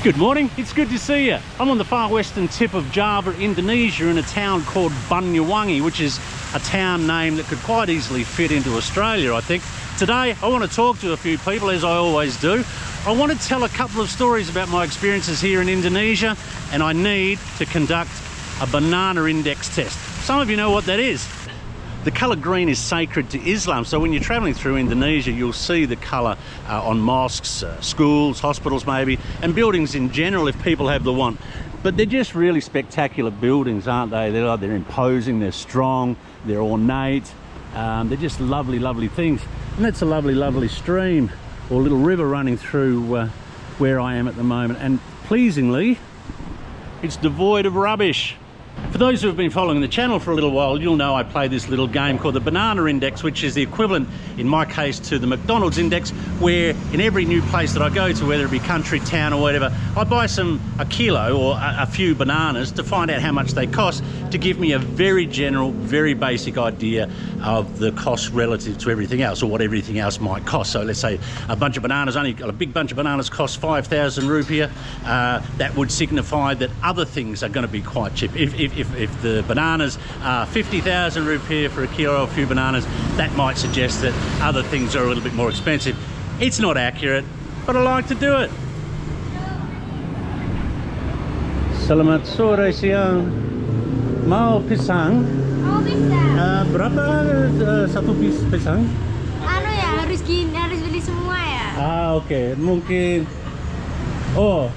Good morning, it's good to see you. I'm on the far western tip of Java, Indonesia, in a town called Banyuwangi, which is a town name that could quite easily fit into Australia, I think. Today, I want to talk to a few people, as I always do. I want to tell a couple of stories about my experiences here in Indonesia, and I need to conduct a banana index test. Some of you know what that is. The colour green is sacred to Islam, so when you're travelling through Indonesia, you'll see the colour on mosques, schools, hospitals maybe, and buildings in general if people have the want. But they're just really spectacular buildings, aren't they? They're imposing, they're strong, they're ornate, they're just lovely, lovely things. And that's a lovely, lovely stream or little river running through where I am at the moment. And pleasingly, it's devoid of rubbish. For those who have been following the channel for a little while, you'll know I play this little game called the Banana Index, which is the equivalent, in my case, to the McDonald's Index, where in every new place that I go to, whether it be country, town or whatever, I buy a kilo or a few bananas to find out how much they cost, to give me a very general, very basic idea of the cost relative to everything else, or what everything else might cost. So let's say a bunch of bananas, a big bunch of bananas costs 5,000 rupiah. That would signify that other things are going to be quite cheap. If the bananas are 50,000 rupiah for a kilo or a few bananas, that might suggest that other things are a little bit more expensive. It's not accurate, but I like to do it. Selamat sore siang. Mau pisang? Mau pisang. Berapa satu pisang? Anu ya, harus beli semua ya. Oke. Mungkin. Oh.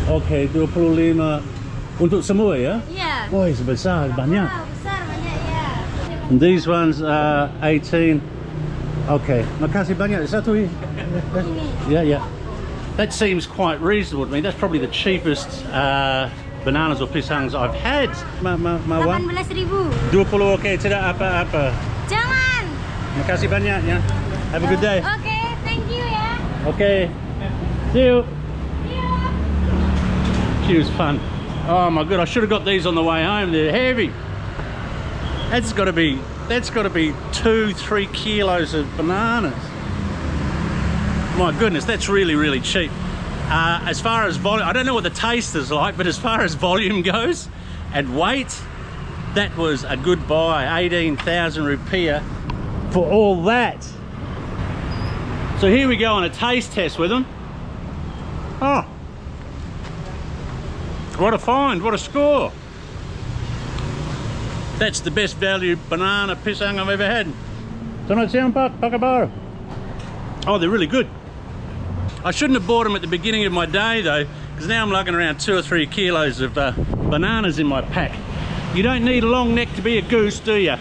Oke, 25 untuk semua ya? Iya. Oh, sebesar, banyak. Wow, besar banyak ya. And these ones are 18. Okay, makasih banyak. Satu ini. Yeah. That seems quite reasonable to me. That's probably the cheapest bananas or pisangs I've had. 18.000. 20, okay, tidak apa-apa. Jangan. Makasih banyak ya. Have a good day. Okay, thank you ya. Okay. See you. See you. She was fun. Oh my god, I should have got these on the way home. They're heavy. That's got to be 2-3 kilos of bananas. My goodness, that's really, really cheap. As far as volume, I don't know what the taste is like, but as far as volume goes and weight, that was a good buy. 18,000 rupiah for all that. So here we go on a taste test with them. Oh, what a find, what a score. That's the best value banana pisang I've ever had. Selamat siang Pak, apa kabar? Oh, they're really good. I shouldn't have bought them at the beginning of my day though, because now I'm lugging around 2 or 3 kilos of bananas in my pack. You don't need a long neck to be a goose, do you?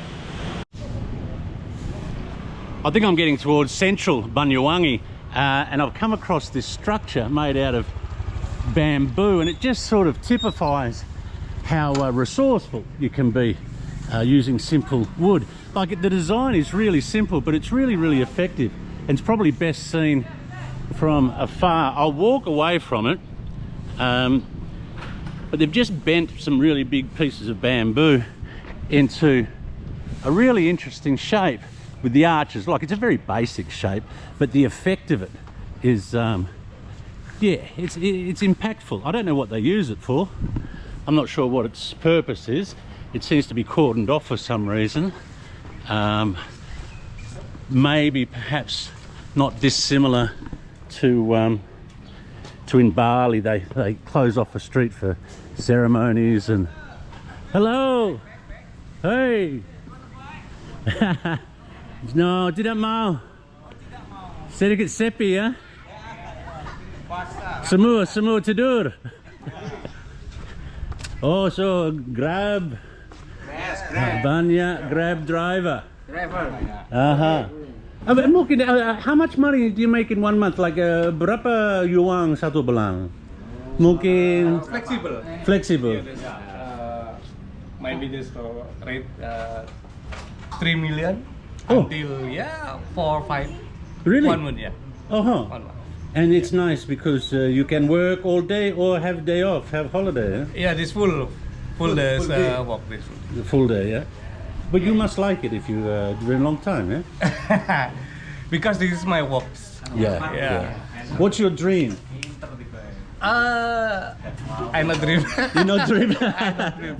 I think I'm getting towards central Banyuwangi, and I've come across this structure made out of bamboo, and it just sort of typifies how resourceful you can be using simple wood. Like, the design is really simple, but it's really, really effective, and it's probably best seen from afar. I'll walk away from it, but they've just bent some really big pieces of bamboo into a really interesting shape with the arches. Like, it's a very basic shape, but the effect of it is yeah, it's impactful. I don't know what they use it for. I'm not sure what its purpose is. It seems to be cordoned off for some reason. Maybe perhaps not dissimilar to in Bali. They close off a street for ceremonies and... Hello! Hey! No, tidak mau. Sedikit sepi ya? Semua tidur. Oh, so Grab. Yes, Grab. Banyak Grab driver. Driver. Mungkin, how much money do you make in 1 month? Like berapa yuang satu bulan? Mungkin flexible. My business rate 3 million until 4 or 5. Really? 1 month, yeah. 1 month. And it's nice because you can work all day or have day off, have holiday. Eh? Yeah, this full days work this. The full day, yeah. But you must like it if you doing a long time, Because this is my work. Yeah. What's your dream? I'm not dream. You're not dreaming?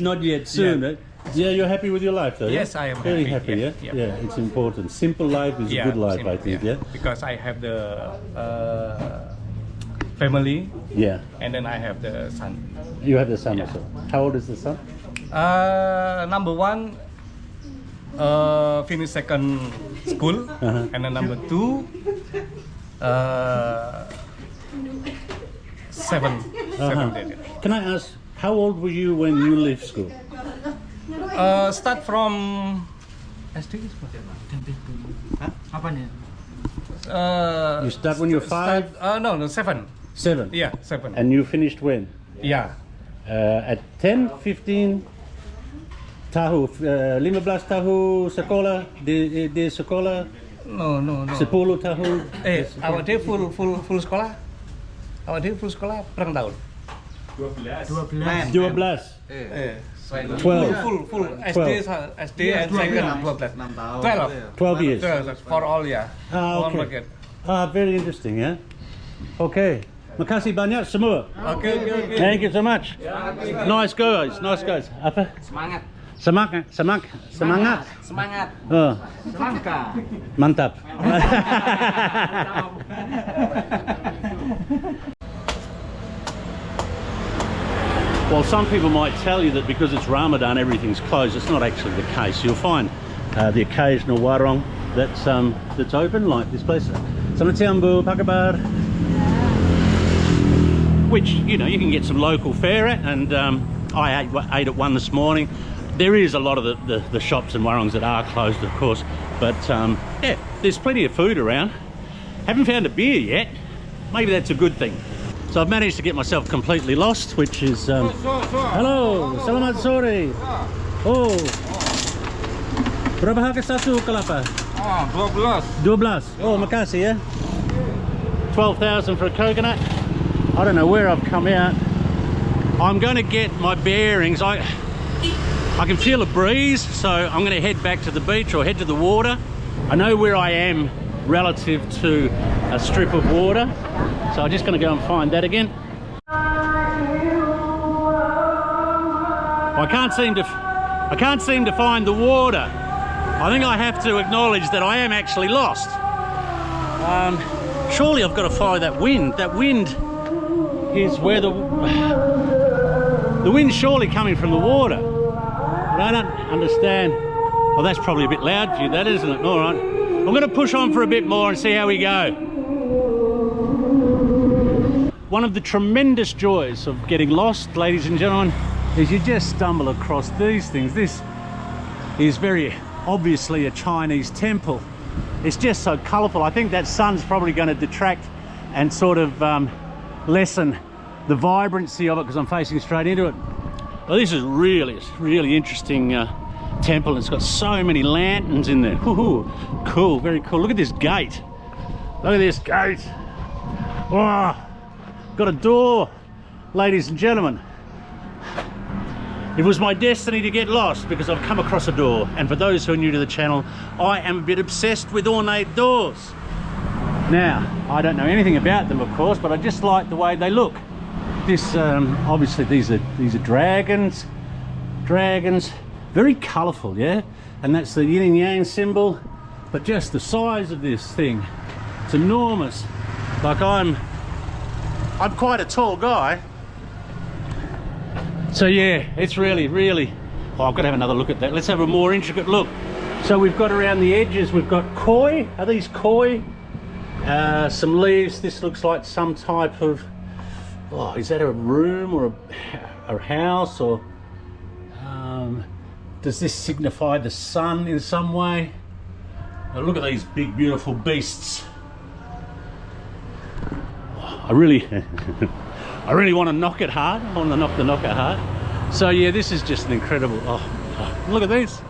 Not yet, soon, Yeah. right? Yeah, you're happy with your life though? Yes, yeah? I am Very happy, happy, yeah, yeah? yeah. Yeah, it's important. Simple life is a good life, I think, yeah? Because I have the family, Yeah. and then I have the son. You have the son Yeah. also. How old is the son? Number one, finish second school, and then number two, seven. Can I ask, how old were you when you left school? Start from SD. You start when you're 5? No, 7. 7? Yeah, 7. And you finished when? Yeah. At 10, 15 tahu, 15 tahu sekolah di sekolah, No. 10 tahun. Awak dia full sekolah. Awak dia full sekolah berapa tahun? 12. 12. Full SD and second 12. 12 years. 12 for all ya. Ah, All okay. market. Very interesting, yeah. Okay. Makasih banyak semua. Okay. Thank you so much. Nice guys. Apa? Semangat. Oh. Selangkah. Mantap. Well, some people might tell you that because it's Ramadan, everything's closed. It's not actually the case. You'll find the occasional warung that's open, like this place. Selamat siang, Bu. Apa kabar? Which, you know, you can get some local fare at, and I ate at one this morning. There is a lot of the shops and warungs that are closed, of course, but yeah, there's plenty of food around. Haven't found a beer yet. Maybe that's a good thing. So I've managed to get myself completely lost, which is... Hello, selamat sore. Oh, berapa harga satu kelapa? 12. Oh, makasih, yeah. 12,000 for a coconut. I don't know where I've come out. I'm going to get my bearings. I can feel a breeze, so I'm going to head back to the beach or head to the water. I know where I am relative to a strip of water, so I'm just going to go and find that again. I can't seem to find the water. I think I have to acknowledge that I am actually lost. Surely I've got to follow that wind. That wind is where the wind's surely coming from the water. But I don't understand. Well, that's probably a bit loud for you, that, isn't it? All right. I'm going to push on for a bit more and see how we go. One of the tremendous joys of getting lost, ladies and gentlemen, is you just stumble across these things. This is very obviously a Chinese temple. It's just so colourful. I think that sun's probably going to detract and sort of lessen the vibrancy of it because I'm facing straight into it. Well, this is really interesting temple. It's got so many lanterns in there. Ooh, cool, very cool. Look at this gate. Look at this gate. Wow, got a door, ladies and gentlemen. It was my destiny to get lost because I've come across a door. And for those who are new to the channel, I am a bit obsessed with ornate doors. Now, I don't know anything about them, of course, but I just like the way they look. This, obviously, these are dragons. Very colourful, yeah? And that's the yin and yang symbol. But just the size of this thing, it's enormous. Like I'm quite a tall guy. So yeah, it's really, oh, I've got to have another look at that. Let's have a more intricate look. So we've got around the edges, we've got koi. Are these koi? Some leaves. This looks like some type of, oh, is that a room or a house, or does this signify the sun in some way? Oh, look at these big beautiful beasts. I really want to knock it hard. I want to knock the knocker hard. So yeah, this is just an incredible, oh, look at this.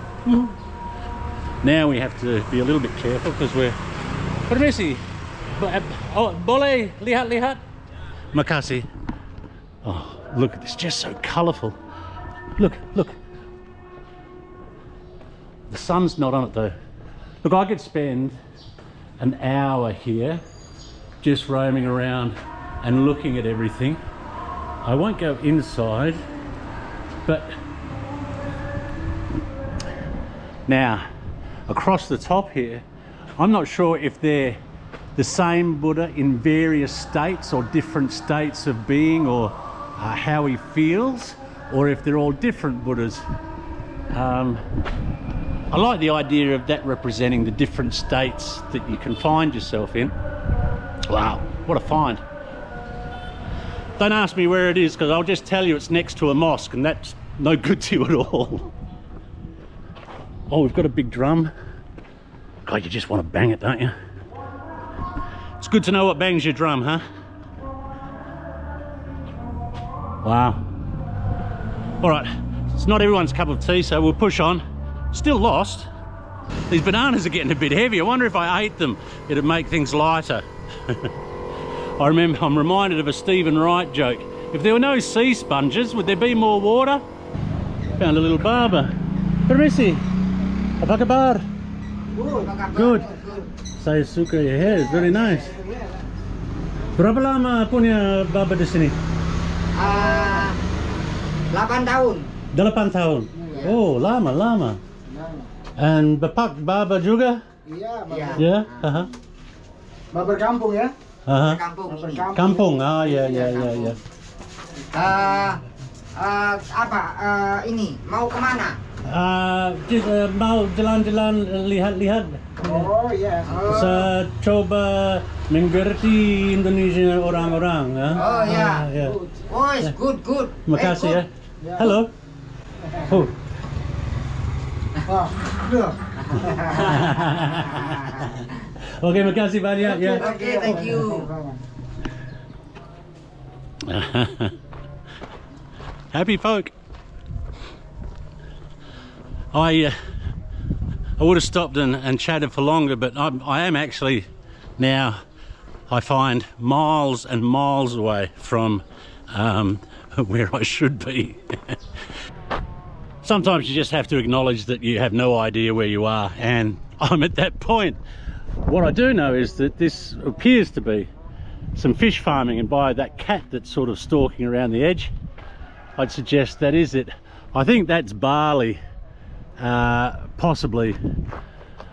Now we have to be a little bit careful because we're, permisi, boleh lihat. Makasih. Oh, look at this, just so colourful. Look. The sun's not on it though. Look, I could spend an hour here just roaming around and looking at everything. I won't go inside, but now across the top here, I'm not sure if they're the same Buddha in various states or different states of being, or how he feels, or if they're all different Buddhas. I like the idea of that representing the different states that you can find yourself in. Wow, what a find. Don't ask me where it is, because I'll just tell you it's next to a mosque, and that's no good to you at all. Oh, we've got a big drum. God, you just want to bang it, don't you? It's good to know what bangs your drum, huh? Wow. All right, it's not everyone's cup of tea, so we'll push on. Still lost. These bananas are getting a bit heavy. I wonder if I ate them, it'd make things lighter. I'm reminded of a Stephen Wright joke. If there were no sea sponges, would there be more water? Found a little barber. Permisi. Apa kabar? Good. Saya suka your hair, it's very nice. Berapa lama punya barber di sini? 8 tahun. 8 tahun. Oh, lama. And Bapak barber juga? Iya, Ya, barber kampung ya. Kampung. Kampung. Ah, ya. Ini mau kemana? Mau jalan-jalan, lihat-lihat. Oh iya. Coba mengerti Indonesia orang-orang. Oh ya. Ya. Oh, good. Makasih ya. Halo. Oh. Oke, makasih banyak ya. Oke, thank you. Happy folk. I would have stopped and chatted for longer, but I am actually now, I find, miles and miles away from where I should be. Sometimes you just have to acknowledge that you have no idea where you are, and I'm at that point. What I do know is that this appears to be some fish farming, and by that cat that's sort of stalking around the edge, I'd suggest that is it. I think that's barley, possibly,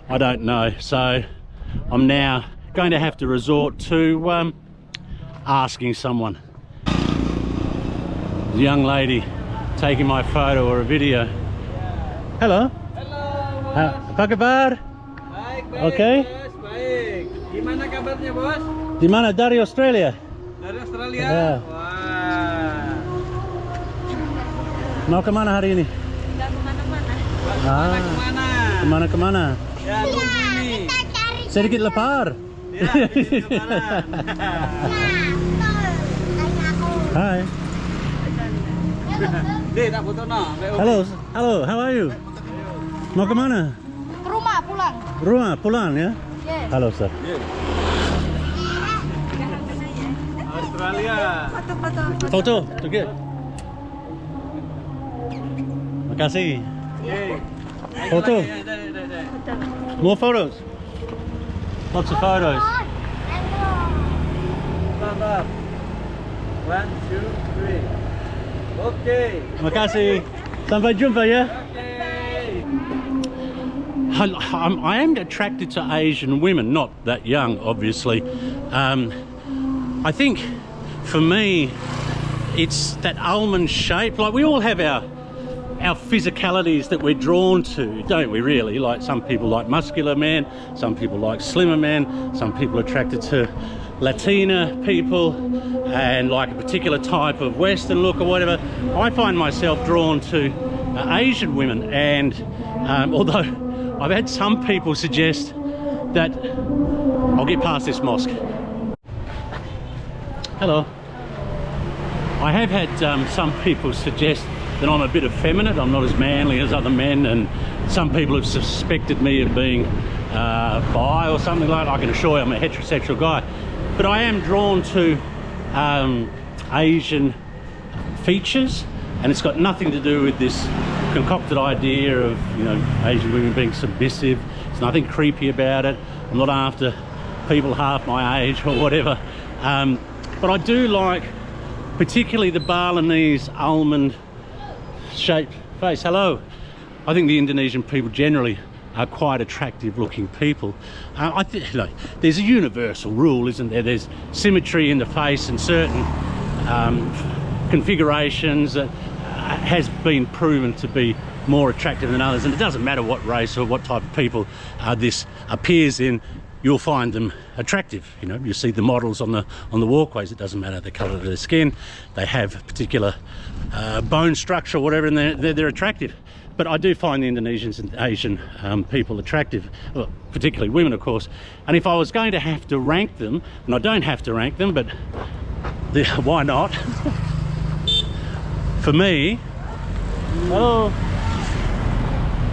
I don't know. So I'm now going to have to resort to asking someone. The young lady taking my photo or a video. Hello. Apa kabar? Baik, Okay. Bos, baik. Gimana kabarnya, Bos? Di mana? Dari Australia? Dari Australia? Ya. Wah. Mau kemana hari ini? Enggak kemana-mana. Kemana? Kemana-kemana? Ya, nunggu ini. Sedikit lepar. Ya, di lebaran. Hai. Deh, tak foto no. Halo, how are you? Mau kemana? Ke rumah pulang. Rumah, pulang ya? Yes. Halo, sir. Australia. Foto, okay. Makasih. Yeay. Foto. Dah. More photos. Lots of photos. Stand up. 1, 2, 3. Okay. Makasih. Sampai jumpa ya. Okay. I am attracted to Asian women, not that young, obviously. I think for me, it's that almond shape. Like, we all have our physicalities that we're drawn to, don't we, really? Like, some people like muscular men, some people like slimmer men, some people are attracted to Latina people and like a particular type of Western look or whatever. I find myself drawn to Asian women, and although I've had some people suggest that I'll get past this mosque. Hello. I have had some people suggest that I'm a bit effeminate, I'm not as manly as other men, and some people have suspected me of being bi or something like that. I can assure you I'm a heterosexual guy. But I am drawn to Asian features, and it's got nothing to do with this concocted idea of, you know, Asian women being submissive. There's nothing creepy about it. I'm not after people half my age or whatever. But I do like particularly the Balinese almond shaped face. Hello. I think the Indonesian people generally are quite attractive looking people. I think, you know, there's a universal rule, isn't there? There's symmetry in the face and certain configurations that has been proven to be more attractive than others, and it doesn't matter what race or what type of people this appears in, you'll find them attractive. You know, you see the models on the walkways, it doesn't matter the colour of their skin, they have a particular bone structure or whatever, and they're attractive. But I do find the Indonesians and Asian people attractive, well, particularly women, of course. And if I was going to have to rank them, and I don't have to rank them, but why not? For me,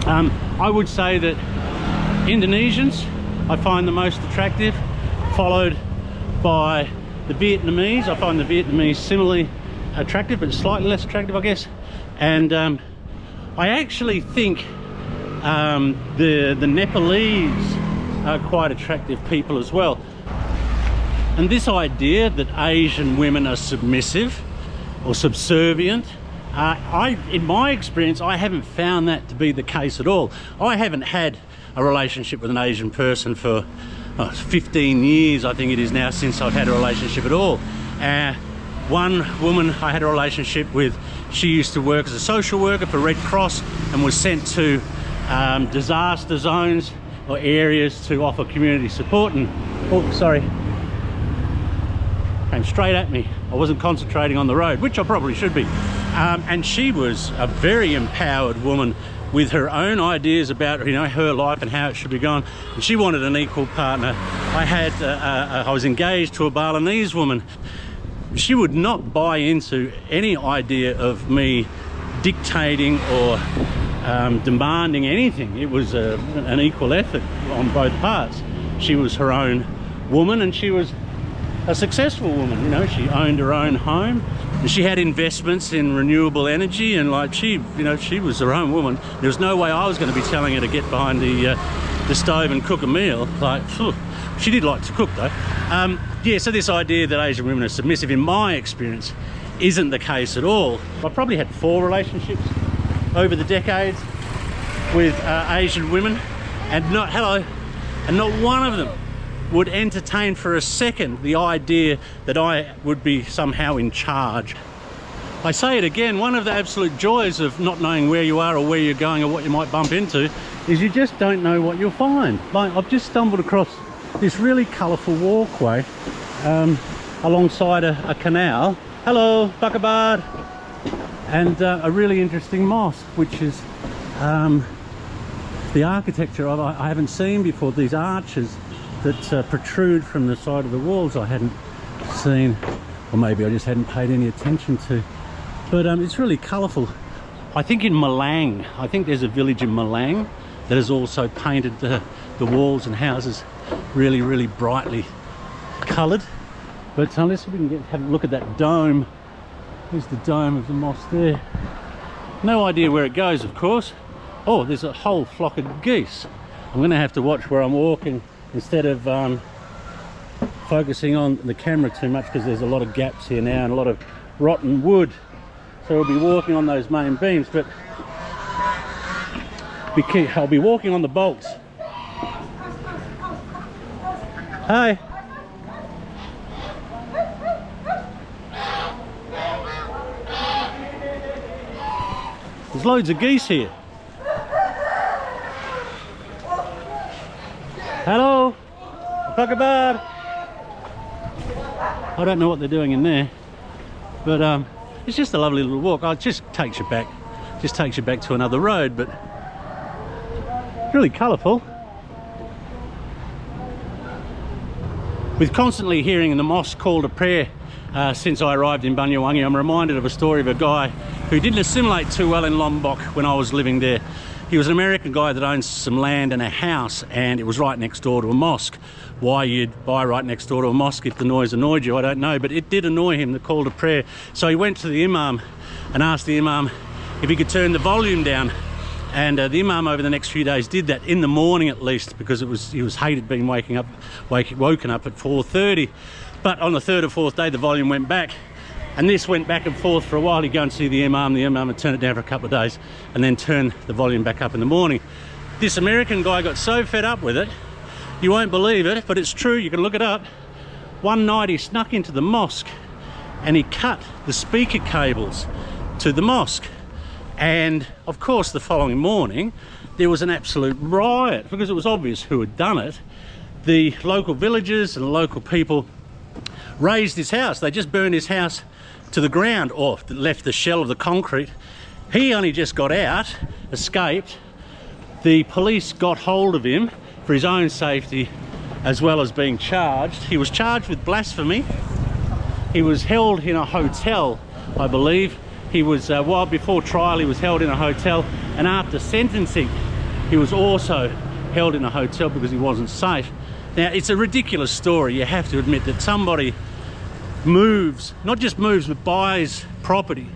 I would say that Indonesians I find the most attractive, followed by the Vietnamese. I find the Vietnamese similarly attractive, but slightly less attractive, I guess. And I actually think the Nepalese are quite attractive people as well. And this idea that Asian women are submissive or subservient, in my experience, I haven't found that to be the case at all. I haven't had a relationship with an Asian person for 15 years, I think it is now, since I've had a relationship at all. One woman I had a relationship with, she used to work as a social worker for Red Cross and was sent to disaster zones or areas to offer community support. And oh, sorry, came straight at me. I wasn't concentrating on the road, which I probably should be. And she was a very empowered woman with her own ideas about, you know, her life and how it should be going. And she wanted an equal partner. I was engaged to a Balinese woman. She would not buy into any idea of me dictating or demanding anything. It was an equal effort on both parts. She was her own woman, and she was a successful woman. You know, she owned her own home, and she had investments in renewable energy, and like she was her own woman. There was no way I was going to be telling her to get behind the stove and cook a meal. Like, phew. She did like to cook though. Yeah, so this idea that Asian women are submissive, in my experience, isn't the case at all. I've probably had 4 relationships over the decades with Asian women, and not one of them would entertain for a second the idea that I would be somehow in charge. I say it again, one of the absolute joys of not knowing where you are or where you're going or what you might bump into is you just don't know what you'll find. Like, I've just stumbled across this really colourful walkway alongside a canal. Hello, Bakabad. And a really interesting mosque, which is the architecture I haven't seen before. These arches that protrude from the side of the walls I hadn't seen, or maybe I just hadn't paid any attention to. But it's really colourful. I think in Malang, I think there's a village in Malang that has also painted the walls and houses really, really brightly coloured. But let's see if we can have a look at that dome. There's the dome of the mosque there. No idea where it goes, of course. Oh, there's a whole flock of geese. I'm going to have to watch where I'm walking instead of focusing on the camera too much, because there's a lot of gaps here now and a lot of rotten wood. So we'll be walking on those main beams, but I'll be walking on the bolts. Hi. There's loads of geese here. Hello, Pakabad. I don't know what they're doing in there, but it's just a lovely little walk. It just takes you back to another road, but really colourful. With constantly hearing the mosque call to prayer since I arrived in Banyuwangi, I'm reminded of a story of a guy who didn't assimilate too well in Lombok when I was living there. He was an American guy that owns some land and a house, and it was right next door to a mosque. Why you'd buy right next door to a mosque if the noise annoyed you, I don't know, but it did annoy him, the call to prayer. So he went to the imam and asked the imam if he could turn the volume down. And the imam over the next few days did that, in the morning at least, because he was hated being woken up at 4:30. But on the 3rd or 4th day, the volume went back And this went back and forth for a while. He'd go and see the imam would turn it down for a couple of days and then turn the volume back up in the morning. This American guy got so fed up with it, you won't believe it, but it's true, you can look it up. One night he snuck into the mosque and he cut the speaker cables to the mosque. And of course the following morning there was an absolute riot because it was obvious who had done it. The local villagers and the local people razed his house. They just burned his house to the ground, or left the shell of the concrete. He only just got out, escaped. The police got hold of him for his own safety as well as being charged. He was charged with blasphemy. He was held in a hotel, I believe. He was, well, before trial he was held in a hotel, and after sentencing he was also held in a hotel because he wasn't safe. Now, it's a ridiculous story. You have to admit that somebody moves, not just moves, but buys property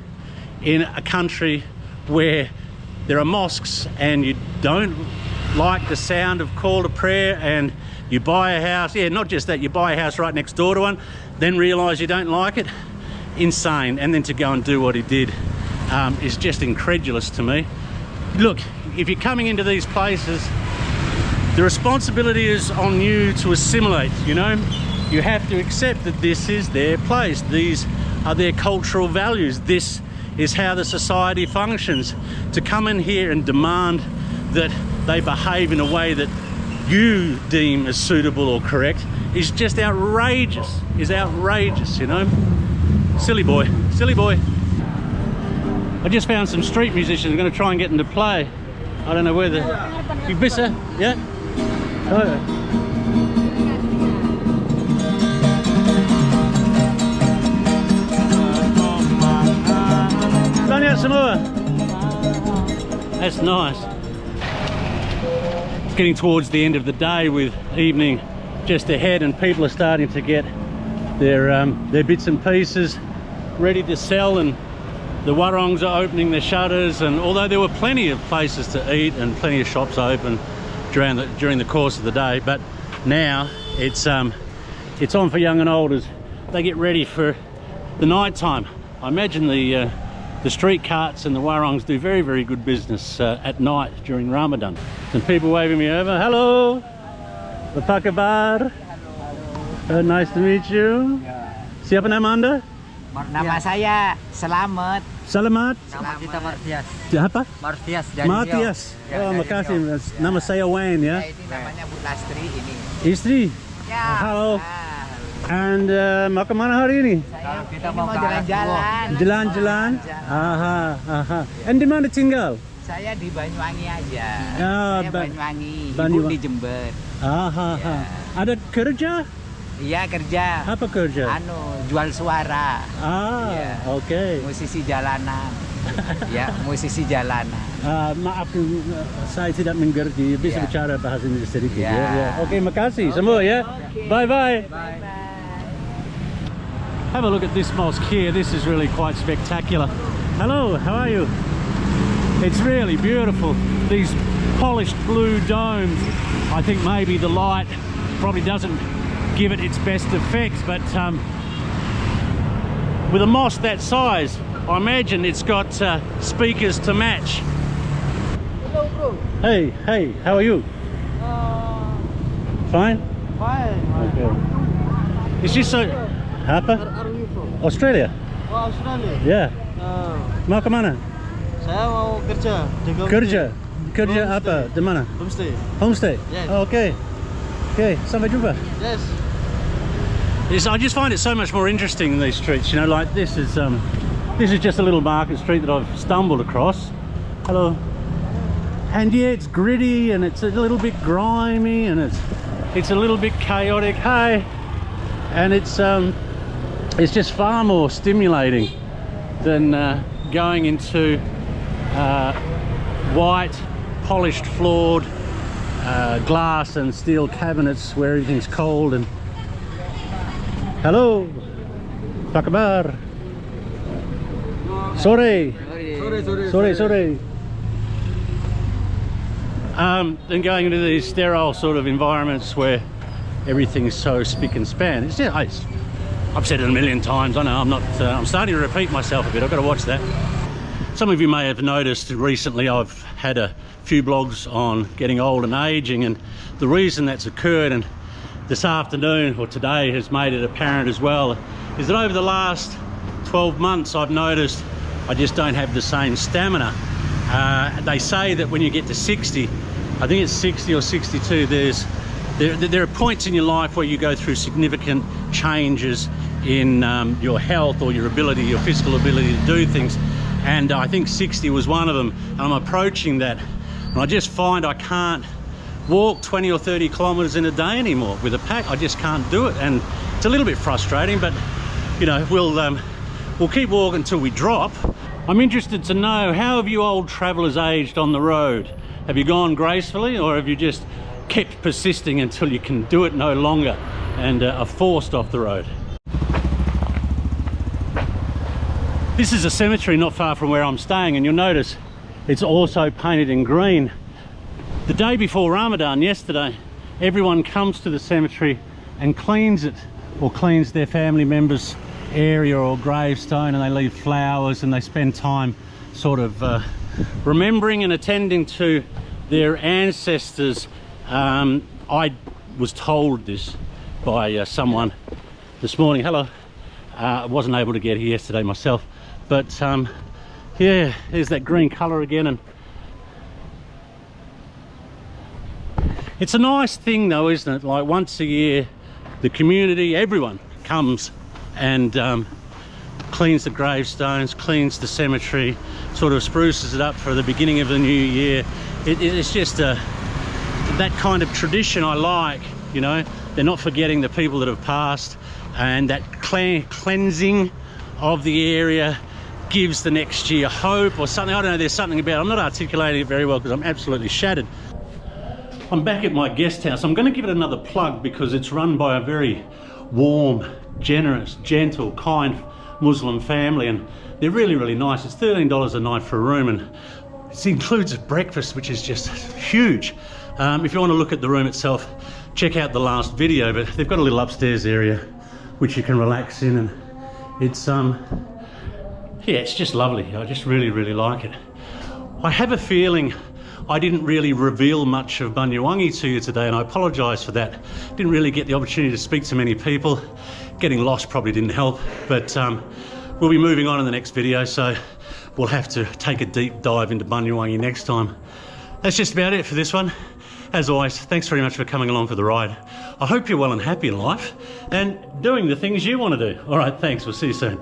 in a country where there are mosques and you don't like the sound of call to prayer, and you buy a house, yeah, not just that, you buy a house right next door to one, then realise you don't like it. Insane. And then to go and do what he did is just incredulous to me. Look, if you're coming into these places, the responsibility is on you to assimilate, you know. You have to accept that this is their place. These are their cultural values. This is how the society functions. To come in here and demand that they behave in a way that you deem as suitable or correct is just outrageous, you know. Silly boy, silly boy. I just found some street musicians. I'm going to try and get them to play. I don't know whether... You bisa? Yeah? Oh. That's nice. It's getting towards the end of the day with evening just ahead, and people are starting to get their bits and pieces ready to sell, and the warungs are opening their shutters. And although there were plenty of places to eat and plenty of shops open during the course of the day, but now it's on for young and old as they get ready for the night time. I imagine the street carts and the warungs do very, very good business at night during Ramadan. Some people waving me over. Hello! Apa kabar? Nice to meet you. Siapa nama Anda? Nama saya Selamat. Selamat? Nama kita Martias. Apa? Martias dari Matias. Ya, Oh, dari makasih. Riau. Nama saya Wayne ya. Ini namanya Bu Lastri ini. Istri? Ya. Halo. Ah, And mau kemana hari ini? kita mau jalan-jalan. Jalan-jalan? Aha, aha. And di mana tinggal? Saya di Banyuwangi aja. Ah, Saya Banyuwangi. Ibu Banyuwangi. di Jember. Aha, aha. Ada kerja? Iya kerja. Apa kerja? Jual suara. Ah, Iya. oke. Musisi jalanan. Ya, musisi jalanan. Maaf, saya tidak mengerti. Bisa Ya. bicara bahasa Indonesia sedikit Ya. ya? Oke, makasih semua ya. Bye-bye. Have a look at this mosque here. This is really quite spectacular. Hello, how are you? It's really beautiful. These polished blue domes. I think maybe the light probably doesn't give it its best effects, but with a mosque that size, I imagine it's got speakers to match. Hello, bro. Hey, how are you? Fine? Fine. Okay. It's just so... Apa? Where are you from? Australia? Oh, Australia. Yeah. Mau kemana? Saya mau kerja. Di Kerja? Kerja Homestay. apa? Di mana? Homestay. Homestay? Yes. Oh, okay. Okay, sampai jumpa. Yes. Yes, I just find it so much more interesting in these streets, you know, like this is just a little market street that I've stumbled across. Hello. And yeah, it's gritty and it's a little bit grimy and it's a little bit chaotic. Hey. And it's just far more stimulating than going into white, polished, floored glass and steel cabinets where everything's cold. And hello, apa kabar? Sore. Sore. Than going into these sterile sort of environments where everything's so spick and span. It's just, I've said it a million times. I know I'm not. I'm starting to repeat myself a bit. I've got to watch that. Some of you may have noticed recently I've had a few blogs on getting old and aging, and the reason that's occurred, and this afternoon or today has made it apparent as well, is that over the last 12 months I've noticed I just don't have the same stamina. They say that when you get to 60, I think it's 60 or 62, there are points in your life where you go through significant changes in your health or your ability, your physical ability to do things. And I think 60 was one of them. And I'm approaching that. And I just find I can't walk 20 or 30 kilometers in a day anymore with a pack. I just can't do it. And it's a little bit frustrating, but you know, we'll keep walking until we drop. I'm interested to know, how have you old travelers aged on the road? Have you gone gracefully, or have you just kept persisting until you can do it no longer and are forced off the road? This is a cemetery not far from where I'm staying, and you'll notice it's also painted in green. The day before Ramadan, yesterday, everyone comes to the cemetery and cleans it, or cleans their family members' area or gravestone, and they leave flowers and they spend time sort of remembering and attending to their ancestors. I was told this by someone this morning. Hello. I wasn't able to get here yesterday myself, but yeah, there's that green colour again, and it's a nice thing though, isn't it? Like once a year, the community, everyone comes and cleans the gravestones, cleans the cemetery, sort of spruces it up for the beginning of the new year. It's just that kind of tradition I like, you know. They're not forgetting the people that have passed, and that cleansing of the area gives the next year hope or something. I don't know, there's something about it. I'm not articulating it very well because I'm absolutely shattered. I'm back at my guest house. I'm going to give it another plug because it's run by a very warm, generous, gentle, kind Muslim family, and they're really, really nice. It's $13 a night for a room, and it includes a breakfast, which is just huge. If you want to look at the room itself, check out the last video, but they've got a little upstairs area which you can relax in, and it's yeah, it's just lovely. I just really, really like it. I have a feeling I didn't really reveal much of Banyuwangi to you today, and I apologise for that. Didn't really get the opportunity to speak to many people. Getting lost probably didn't help, but we'll be moving on in the next video, so we'll have to take a deep dive into Banyuwangi next time. That's just about it for this one. As always, thanks very much for coming along for the ride. I hope you're well and happy in life and doing the things you want to do. All right, thanks. We'll see you soon.